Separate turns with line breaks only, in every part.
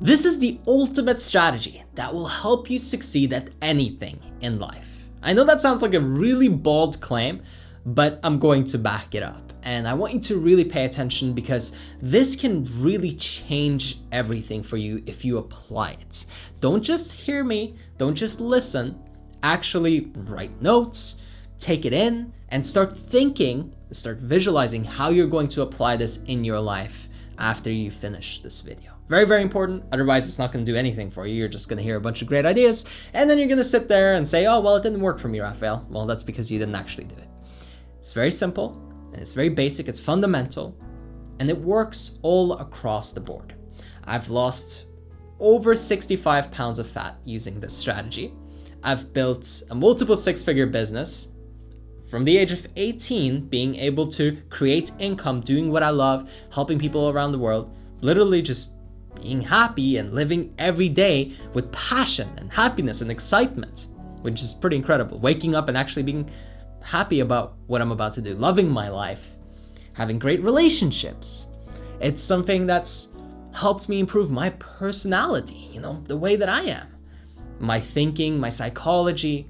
This is the ultimate strategy that will help you succeed at anything in life. I know that sounds like a really bold claim, but I'm going to back it up. And I want you to really pay attention because this can really change everything for you if you apply it. Don't just hear me, don't just listen, actually write notes, take it in, and start thinking, start visualizing how you're going to apply this in your life after you finish this video. Very, very important. Otherwise, it's not going to do anything for you. You're just going to hear a bunch of great ideas, and then you're going to sit there and say, oh, well, it didn't work for me, Raphael. Well, that's because you didn't actually do it. It's very simple, and it's very basic. It's fundamental, and it works all across the board. I've lost over 65 pounds of fat using this strategy. I've built a multiple six-figure business from the age of 18, being able to create income, doing what I love, helping people around the world, literally just being happy and living every day with passion and happiness and excitement, which is pretty incredible. Waking up and actually being happy about what I'm about to do, loving my life, having great relationships. It's something that's helped me improve my personality, the way that I am, my thinking, my psychology,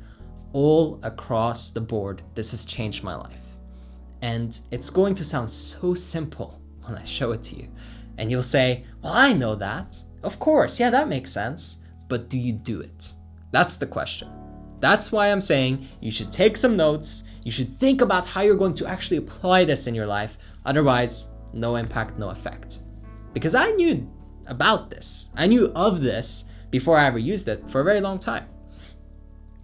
all across the board. This has changed my life. And it's going to sound so simple when I show it to you. And you'll say, well, I know that. Of course, yeah, that makes sense. But do you do it? That's the question. That's why I'm saying you should take some notes. You should think about how you're going to actually apply this in your life. Otherwise, no impact, no effect. Because I knew about this. I knew of this before I ever used it for a very long time.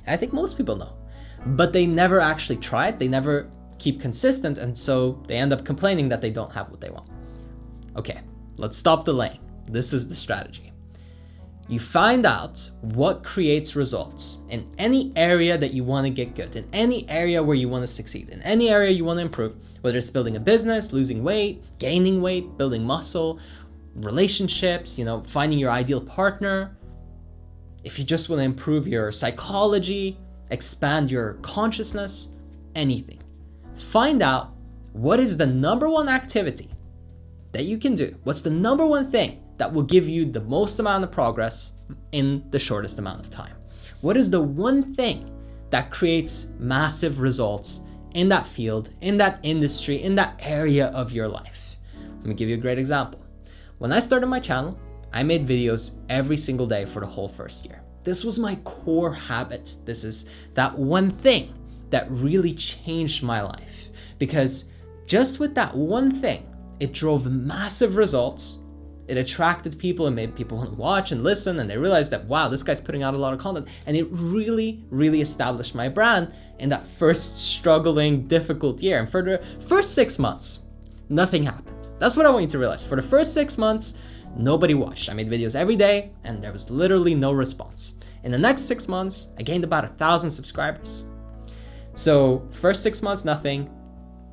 I think most people know. But they never actually try it. They never keep consistent. And so they end up complaining that they don't have what they want. Okay. Let's stop delaying. This is the strategy. You find out what creates results in any area that you want to get good, in any area where you want to succeed, in any area you want to improve, whether it's building a business, losing weight, gaining weight, building muscle, relationships, finding your ideal partner. If you just want to improve your psychology, expand your consciousness, anything. Find out what is the number one activity that you can do. What's the number one thing that will give you the most amount of progress in the shortest amount of time? What is the one thing that creates massive results in that field, in that industry, in that area of your life? Let me give you a great example. When I started my channel, I made videos every single day for the whole first year. This was my core habit. This is that one thing that really changed my life, because just with that one thing, it drove massive results. It attracted people and made people want to watch and listen, and they realized that, wow, this guy's putting out a lot of content. And it really, really established my brand in that first struggling, difficult year. And for the first 6 months, nothing happened. That's what I want you to realize. For the first 6 months, nobody watched. I made videos every day, and there was literally no response. In the next 6 months, I gained about 1,000 subscribers. So first 6 months, nothing.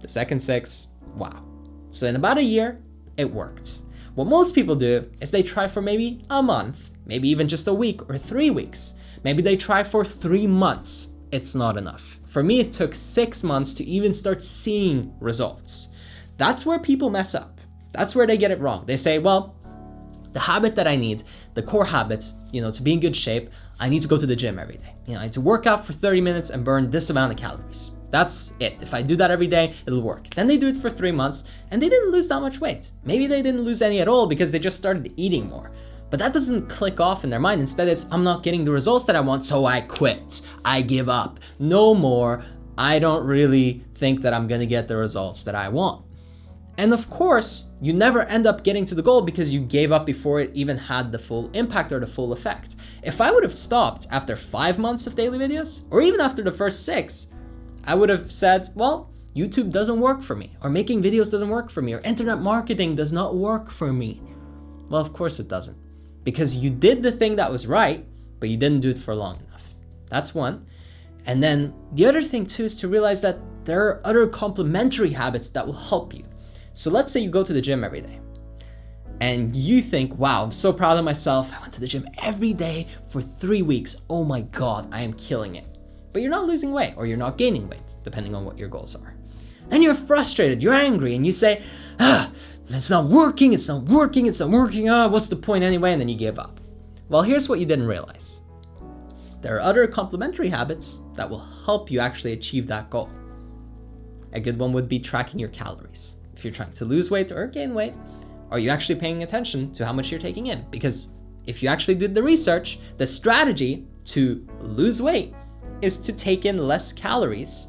The second 6, wow. So in about a year, it worked. What most people do is they try for maybe a month, maybe even just a week or 3 weeks. Maybe they try for 3 months. It's not enough. For me, it took 6 months to even start seeing results. That's where people mess up. That's where they get it wrong. They say, well, the habit that I need, the core habit, to be in good shape, I need to go to the gym every day. I need to work out for 30 minutes and burn this amount of calories. That's it. If I do that every day, it'll work. Then they do it for 3 months and they didn't lose that much weight. Maybe they didn't lose any at all because they just started eating more. But that doesn't click off in their mind. Instead, it's, I'm not getting the results that I want, so I quit. I give up. No more. I don't really think that I'm going to get the results that I want. And of course, you never end up getting to the goal because you gave up before it even had the full impact or the full effect. If I would have stopped after 5 months of daily videos, or even after the first 6, I would have said, well, YouTube doesn't work for me, or making videos doesn't work for me, or internet marketing does not work for me. Well, of course it doesn't, because you did the thing that was right, but you didn't do it for long enough. That's one. And then the other thing too is to realize that there are other complementary habits that will help you. So let's say you go to the gym every day and you think, wow, I'm so proud of myself. I went to the gym every day for 3 weeks. Oh my God, I am killing it. But you're not losing weight or you're not gaining weight, depending on what your goals are. Then you're frustrated, you're angry, and you say, It's not working, it's not working, it's not working. What's the point anyway? And then you give up. Well, here's what you didn't realize. There are other complementary habits that will help you actually achieve that goal. A good one would be tracking your calories. If you're trying to lose weight or gain weight, are you actually paying attention to how much you're taking in? Because if you actually did the research, the strategy to lose weight is to take in less calories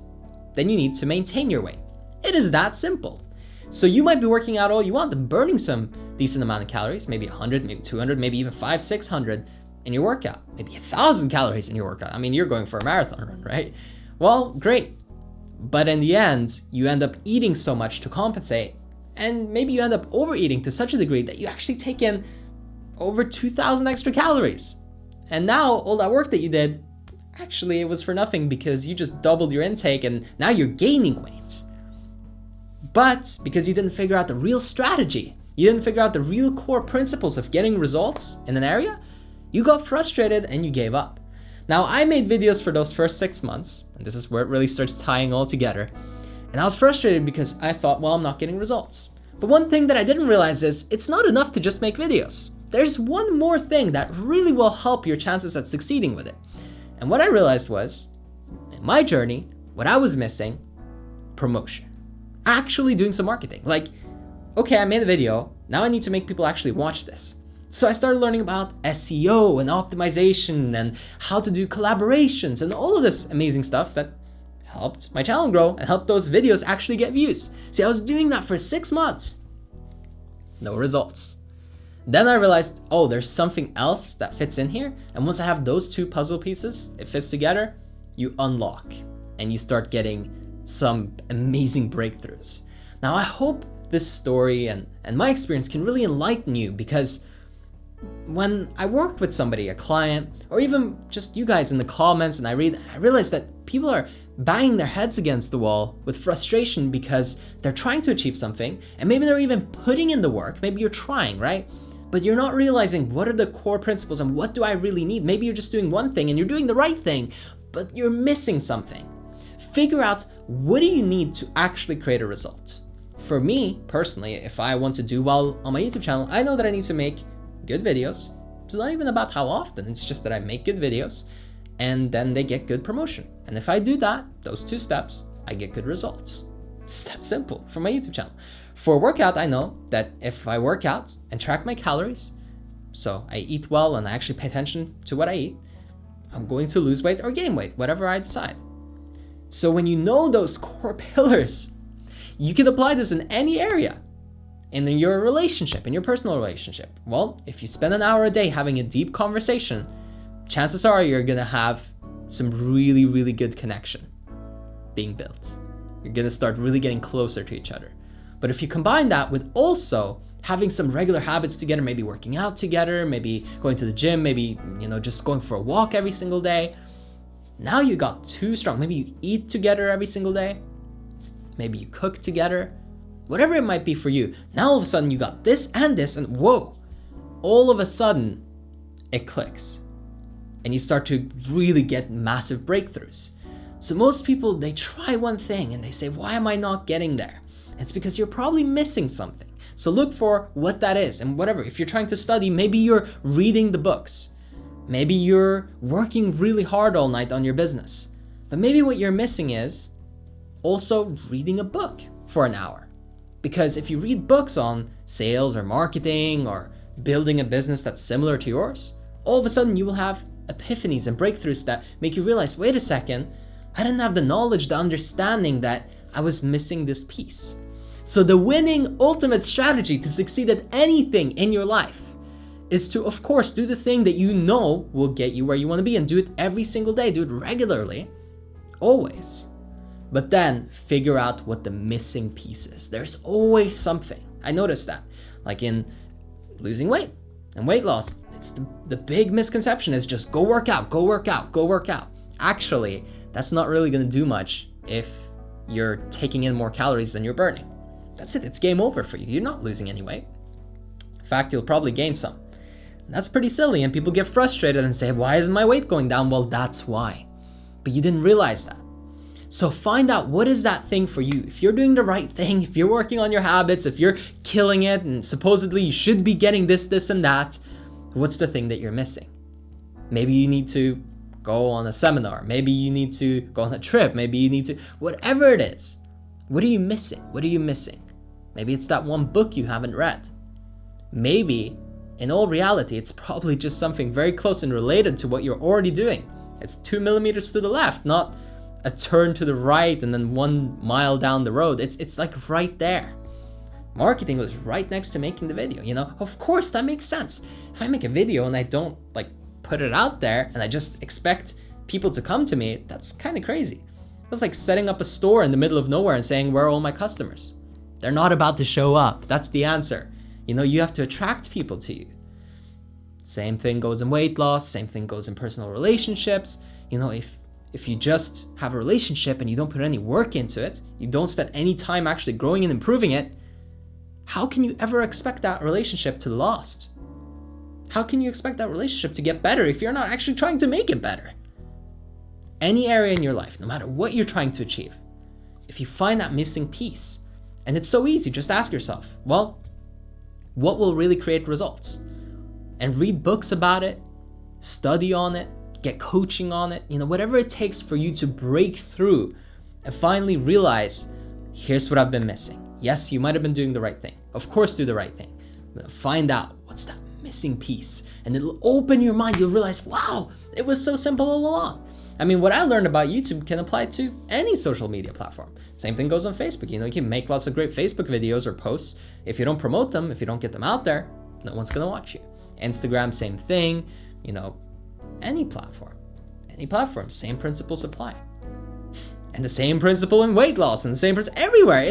than you need to maintain your weight. It is that simple. So you might be working out all you want and burning some decent amount of calories, maybe 100, maybe 200, maybe even 500, 600 in your workout, maybe 1,000 calories in your workout. I mean, you're going for a marathon run, right? Well, great. But in the end, you end up eating so much to compensate, and maybe you end up overeating to such a degree that you actually take in over 2,000 extra calories. And now all that work that you did, actually it was for nothing because you just doubled your intake and now you're gaining weight. But because you didn't figure out the real strategy, you didn't figure out the real core principles of getting results in an area, you got frustrated and you gave up. Now, I made videos for those first 6 months, and this is where it really starts tying all together. And I was frustrated because I thought, well, I'm not getting results. But one thing that I didn't realize is it's not enough to just make videos. There's one more thing that really will help your chances at succeeding with it. And what I realized was, in my journey, what I was missing, promotion. Actually doing some marketing. Like, okay, I made a video, now I need to make people actually watch this. So I started learning about SEO and optimization and how to do collaborations and all of this amazing stuff that helped my channel grow and helped those videos actually get views. See, I was doing that for 6 months. No results. Then I realized, oh, there's something else that fits in here. And once I have those two puzzle pieces, it fits together, you unlock and you start getting some amazing breakthroughs. Now, I hope this story and my experience can really enlighten you, because when I work with somebody, a client, or even just you guys in the comments, and I realize that people are banging their heads against the wall with frustration because they're trying to achieve something, and maybe they're even putting in the work. Maybe you're trying, right? But you're not realizing what are the core principles and what do I really need. Maybe you're just doing one thing and you're doing the right thing, but you're missing something. Figure out, what do you need to actually create a result? For me, personally, if I want to do well on my YouTube channel, I know that I need to make good videos. It's not even about how often, it's just that I make good videos and then they get good promotion. And if I do that, those 2 steps, I get good results. It's that simple for my YouTube channel. For workout, I know that if I work out and track my calories, so I eat well and I actually pay attention to what I eat, I'm going to lose weight or gain weight, whatever I decide. So when you know those core pillars, you can apply this in any area. In your relationship, in your personal relationship. Well, if you spend an hour a day having a deep conversation, chances are you're gonna have some really, really good connection being built. You're gonna start really getting closer to each other. But if you combine that with also having some regular habits together, maybe working out together, maybe going to the gym, maybe, just going for a walk every single day, now you got 2 strong. Maybe you eat together every single day. Maybe you cook together. Whatever it might be for you, now all of a sudden you got this, and whoa, all of a sudden it clicks. And you start to really get massive breakthroughs. So most people, they try one thing and they say, why am I not getting there? It's because you're probably missing something. So look for what that is, and whatever. If you're trying to study, maybe you're reading the books. Maybe you're working really hard all night on your business. But maybe what you're missing is also reading a book for an hour. Because if you read books on sales or marketing or building a business that's similar to yours, all of a sudden you will have epiphanies and breakthroughs that make you realize, wait a second, I didn't have the knowledge, the understanding that I was missing this piece. So the winning ultimate strategy to succeed at anything in your life is to, of course, do the thing that you know will get you where you want to be, and do it every single day, do it regularly, always. But then figure out what the missing piece is. There's always something. I noticed that. Like in losing weight and weight loss, it's the big misconception is just go work out, go work out, go work out. Actually, that's not really going to do much if you're taking in more calories than you're burning. That's it. It's game over for you. You're not losing any weight. In fact, you'll probably gain some. And that's pretty silly, and people get frustrated and say, why isn't my weight going down? Well, that's why. But you didn't realize that. So find out what is that thing for you. If you're doing the right thing, if you're working on your habits, if you're killing it and supposedly you should be getting this and that, what's the thing that you're missing? Maybe you need to go on a seminar. Maybe you need to go on a trip. Maybe you need to, whatever it is. What are you missing? What are you missing? Maybe it's that one book you haven't read. Maybe, in all reality, it's probably just something very close and related to what you're already doing. It's 2 millimeters to the left, not a turn to the right and then 1 mile down the road. It's like right there. Marketing was right next to making the video, you know? Of course, that makes sense. If I make a video and I don't like put it out there and I just expect people to come to me, that's kind of crazy. That's like setting up a store in the middle of nowhere and saying, where are all my customers? They're not about to show up. That's the answer. You know, you have to attract people to you. Same thing goes in weight loss. Same thing goes in personal relationships. You know, if you just have a relationship and you don't put any work into it, you don't spend any time actually growing and improving it, how can you ever expect that relationship to last? How can you expect that relationship to get better if you're not actually trying to make it better? Any area in your life, no matter what you're trying to achieve, if you find that missing piece, and it's so easy, just ask yourself, well, what will really create results? And read books about it, study on it, get coaching on it, you know, whatever it takes for you to break through and finally realize, here's what I've been missing. Yes, you might have been doing the right thing. Of course, do the right thing. But find out what's that missing piece, and it'll open your mind. You'll realize, wow, it was so simple all along. I mean, what I learned about YouTube can apply to any social media platform. Same thing goes on Facebook. You know, you can make lots of great Facebook videos or posts. If you don't promote them, if you don't get them out there, no one's gonna watch you. Instagram, same thing. You know, any platform, same principles apply. And the same principle in weight loss, and the same principle everywhere.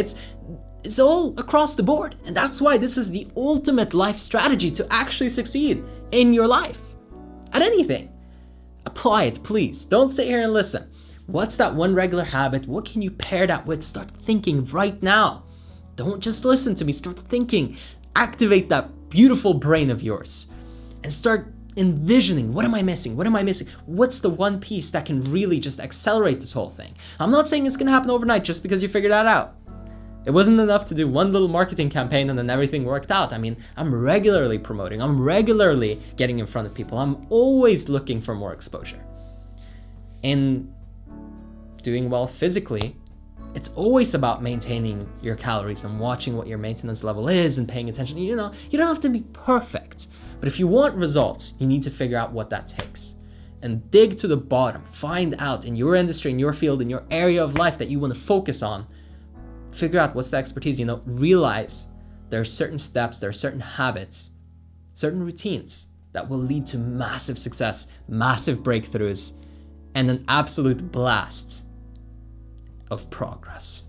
It's all across the board. And that's why this is the ultimate life strategy to actually succeed in your life. At anything. Apply it, please. Don't sit here and listen. What's that one regular habit? What can you pair that with? Start thinking right now. Don't just listen to me. Start thinking. Activate that beautiful brain of yours. And start envisioning, what am I missing? What am I missing? What's the one piece that can really just accelerate this whole thing? I'm not saying it's gonna happen overnight just because you figured that out. It wasn't enough to do one little marketing campaign and then everything worked out. I mean, I'm regularly promoting. I'm regularly getting in front of people. I'm always looking for more exposure. In doing well physically, it's always about maintaining your calories and watching what your maintenance level is and paying attention. You know, you don't have to be perfect. But if you want results, you need to figure out what that takes. And dig to the bottom. Find out in your industry, in your field, in your area of life that you want to focus on. Figure out what's the expertise, you know, realize there are certain steps, there are certain habits, certain routines that will lead to massive success, massive breakthroughs, and an absolute blast of progress.